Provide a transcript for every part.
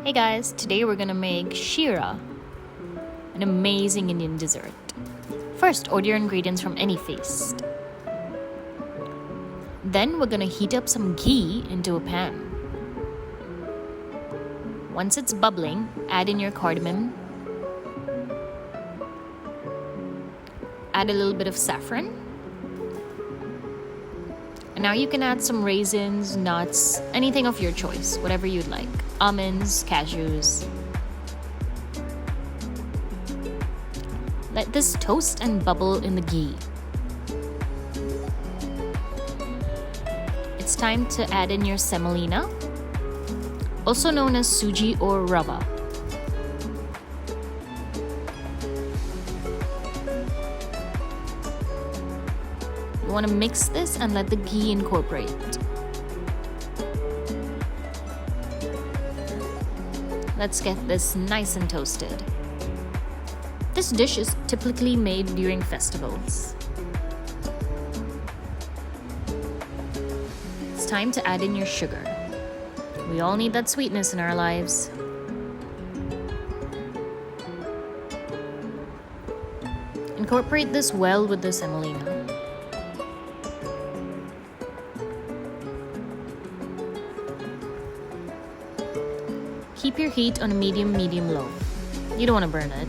Hey guys, today we're gonna make Sheera, an amazing Indian dessert. First, order your ingredients from any feast. Then we're gonna heat up some ghee into a pan. Once it's bubbling, add in your cardamom. Add a little bit of saffron. And now you can add some raisins, nuts, anything of your choice, whatever you'd like. Almonds, cashews. Let this toast and bubble in the ghee. It's time to add in your semolina, also known as suji or rava. You want to mix this and let the ghee incorporate. Let's get this nice and toasted. This dish is typically made during festivals. It's time to add in your sugar. We all need that sweetness in our lives. Incorporate this well with the semolina. Keep your heat on a medium-low. You don't want to burn it.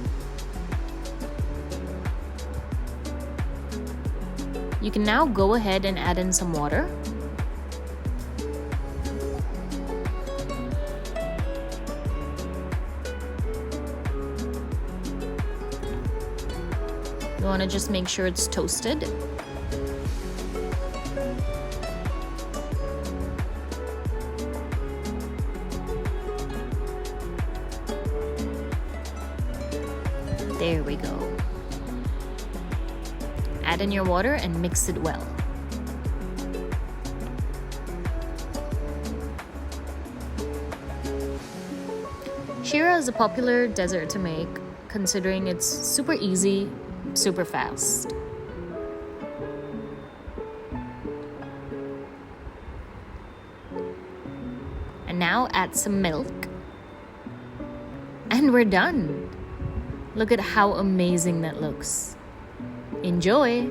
You can now go ahead and add in some water. You want to just make sure it's toasted. There we go. Add in your water and mix it well. Sheera is a popular dessert to make, considering it's super easy, super fast. And now add some milk. And we're done. Look at how amazing that looks. Enjoy!